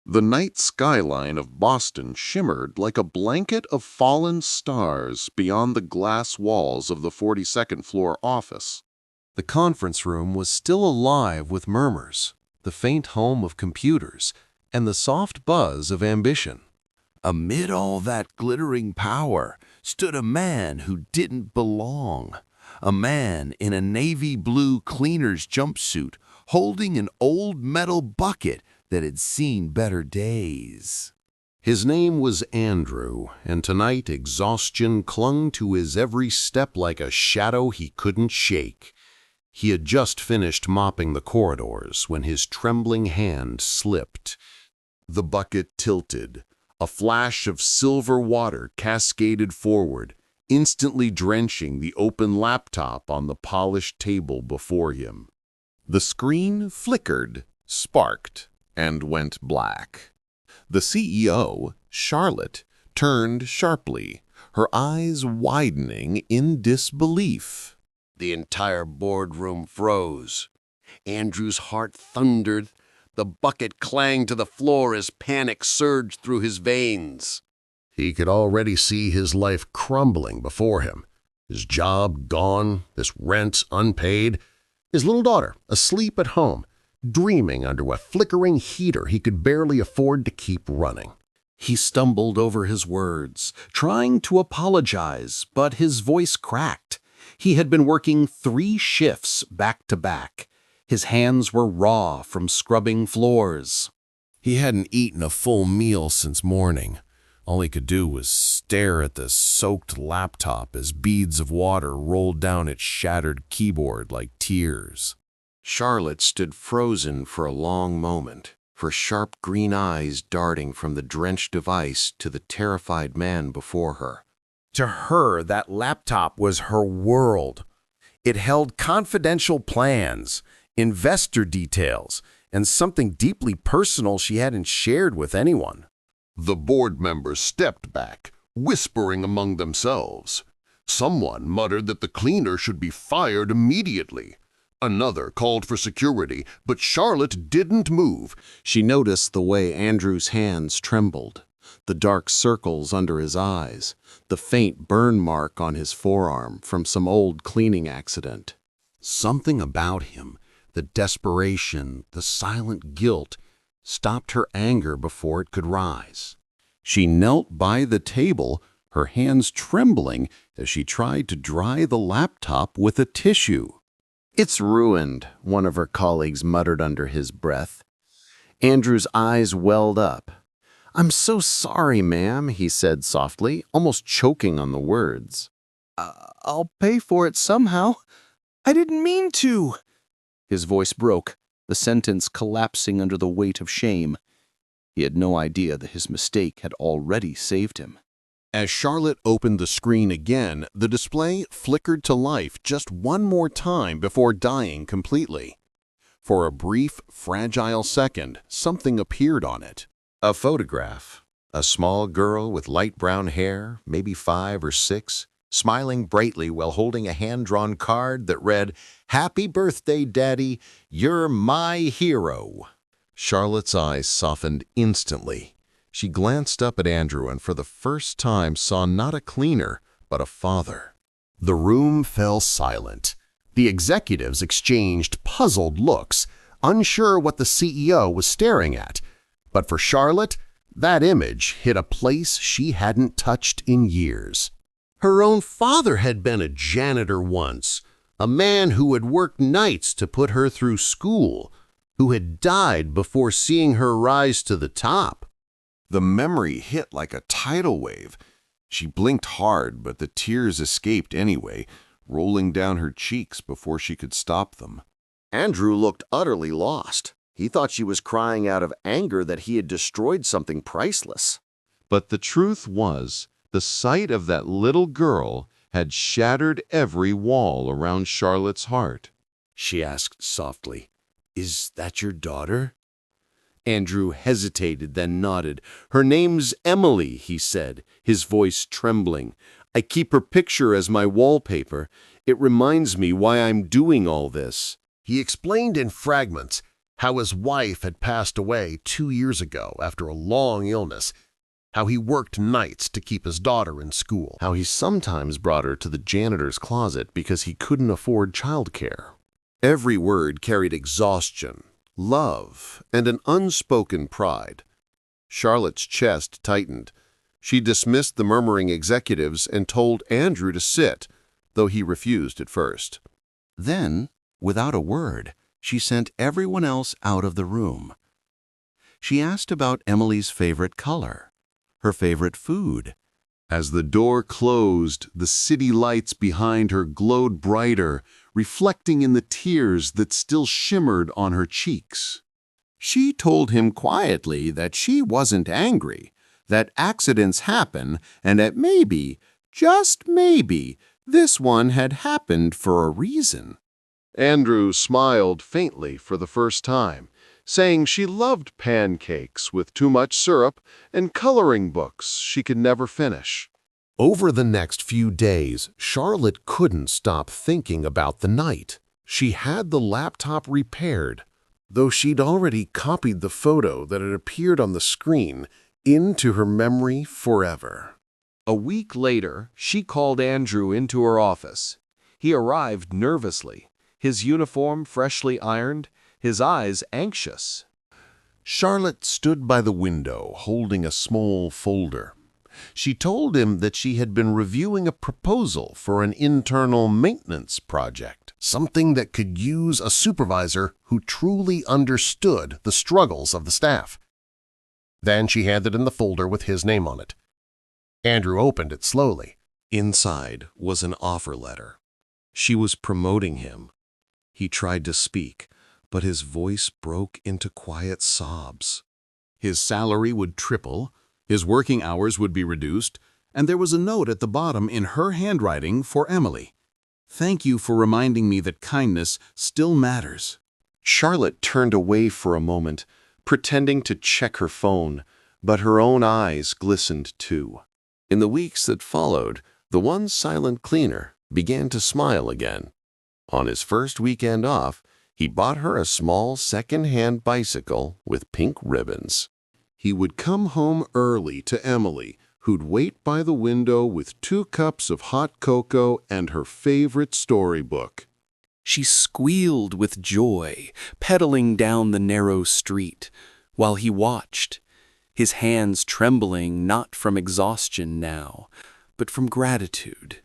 The night skyline of Boston shimmered like a blanket of fallen stars beyond the glass walls of the 42nd floor office. The conference room was still alive with murmurs, the faint hum of computers, and the soft buzz of ambition. Amid all that glittering power stood a man who didn't belong. A man in a navy blue cleaner's jumpsuit holding an old metal bucket that had seen better days. His name was Andrew, and tonight exhaustion clung to his every step like a shadow he couldn't shake. He had just finished mopping the corridors when his trembling hand slipped. The bucket tilted. A flash of silver water cascaded forward, instantly drenching the open laptop on the polished table before him. The screen flickered, sparked, and went black. The CEO, Charlotte, turned sharply, her eyes widening in disbelief. The entire boardroom froze. Andrew's heart thundered. The bucket clanged to the floor as panic surged through his veins. He could already see his life crumbling before him. His job gone, his rent unpaid, his little daughter asleep at home, dreaming under a flickering heater he could barely afford to keep running. He stumbled over his words, trying to apologize, but his voice cracked. He had been working 3 shifts back to back. His hands were raw from scrubbing floors. He hadn't eaten a full meal since morning. All he could do was stare at the soaked laptop as beads of water rolled down its shattered keyboard like tears. Charlotte stood frozen for a long moment, her sharp green eyes darting from the drenched device to the terrified man before her. To her, that laptop was her world. It held confidential plans, investor details, and something deeply personal she hadn't shared with anyone. The board members stepped back, whispering among themselves. Someone muttered that the cleaner should be fired immediately. Another called for security, but Charlotte didn't move. She noticed the way Andrew's hands trembled, the dark circles under his eyes, the faint burn mark on his forearm from some old cleaning accident. Something about him, the desperation, the silent guilt, stopped her anger before it could rise. She knelt by the table, her hands trembling as she tried to dry the laptop with a tissue. "It's ruined," one of her colleagues muttered under his breath. Andrew's eyes welled up. "I'm so sorry, ma'am," he said softly, almost choking on the words. "I'll pay for it somehow. I didn't mean to." His voice broke, the sentence collapsing under the weight of shame. He had no idea that his mistake had already saved him. As Charlotte opened the screen again, the display flickered to life just one more time before dying completely. For a brief, fragile second, something appeared on it. A photograph. A small girl with light brown hair, maybe 5 or 6, smiling brightly while holding a hand-drawn card that read, "Happy birthday, Daddy, you're my hero." Charlotte's eyes softened instantly. She glanced up at Andrew and for the first time saw not a cleaner, but a father. The room fell silent. The executives exchanged puzzled looks, unsure what the CEO was staring at. But for Charlotte, that image hit a place she hadn't touched in years. Her own father had been a janitor once, a man who had worked nights to put her through school, who had died before seeing her rise to the top. The memory hit like a tidal wave. She blinked hard, but the tears escaped anyway, rolling down her cheeks before she could stop them. Andrew looked utterly lost. He thought she was crying out of anger that he had destroyed something priceless. But the truth was, the sight of that little girl had shattered every wall around Charlotte's heart. She asked softly, "Is that your daughter?" Andrew hesitated, then nodded. "Her name's Emily," he said, his voice trembling. "I keep her picture as my wallpaper. It reminds me why I'm doing all this." He explained in fragments, how his wife had passed away 2 years ago after a long illness, how he worked nights to keep his daughter in school, How he sometimes brought her to the janitor's closet because he couldn't afford childcare. Every word carried exhaustion, love, and an unspoken pride. Charlotte's chest tightened. She dismissed the murmuring executives and told Andrew to sit, though he refused at first. Then, without a word, she sent everyone else out of the room. She asked about Emily's favorite color, her favorite food. As the door closed, the city lights behind her glowed brighter, reflecting in the tears that still shimmered on her cheeks. She told him quietly that she wasn't angry, that accidents happen, and that maybe, just maybe, this one had happened for a reason. Andrew smiled faintly for the first time, saying she loved pancakes with too much syrup and coloring books she could never finish. Over the next few days, Charlotte couldn't stop thinking about the night. She had the laptop repaired, though she'd already copied the photo that had appeared on the screen into her memory forever. A week later, she called Andrew into her office. He arrived nervously, his uniform freshly ironed, his eyes anxious. Charlotte stood by the window, holding a small folder. She told him that she had been reviewing a proposal for an internal maintenance project, something that could use a supervisor who truly understood the struggles of the staff. Then she handed him the folder with his name on it. Andrew opened it slowly. Inside was an offer letter. She was promoting him. He tried to speak, but his voice broke into quiet sobs. His salary would triple, his working hours would be reduced, and there was a note at the bottom in her handwriting for Emily. "Thank you for reminding me that kindness still matters." Charlotte turned away for a moment, pretending to check her phone, but her own eyes glistened too. In the weeks that followed, the one silent cleaner began to smile again. On his first weekend off, he bought her a small second-hand bicycle with pink ribbons. He would come home early to Emily, who'd wait by the window with 2 cups of hot cocoa and her favorite storybook. She squealed with joy, pedaling down the narrow street, while he watched, his hands trembling not from exhaustion now, but from gratitude.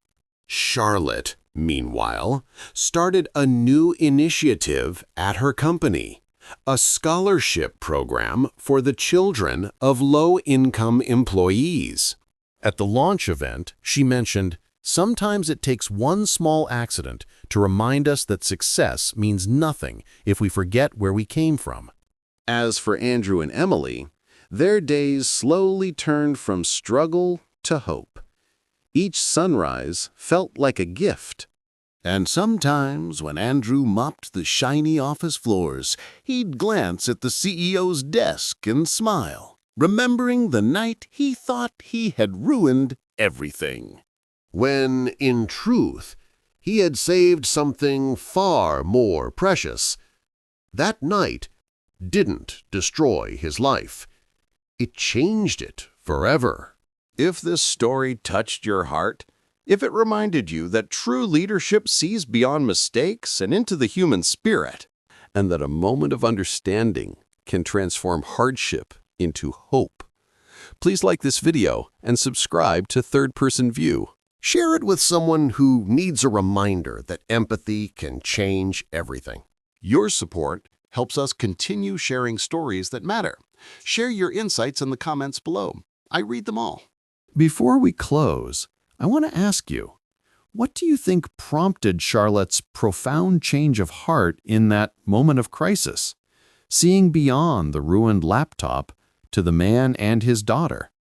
Charlotte, meanwhile, started a new initiative at her company, a scholarship program for the children of low-income employees. At the launch event, she mentioned, "Sometimes it takes one small accident to remind us that success means nothing if we forget where we came from." As for Andrew and Emily, their days slowly turned from struggle to hope. Each sunrise felt like a gift. And sometimes, when Andrew mopped the shiny office floors, he'd glance at the CEO's desk and smile, remembering the night he thought he had ruined everything. When, in truth, he had saved something far more precious. That night didn't destroy his life. It changed it forever. If this story touched your heart, if it reminded you that true leadership sees beyond mistakes and into the human spirit, And that a moment of understanding can transform hardship into hope. Please like this video and subscribe to Third Person View. Share it with someone who needs a reminder that empathy can change everything. Your support helps us continue sharing stories that matter. Share your insights in the comments below. I read them all. Before we close, I want to ask you, what do you think prompted Charlotte's profound change of heart in that moment of crisis, seeing beyond the ruined laptop to the man and his daughter?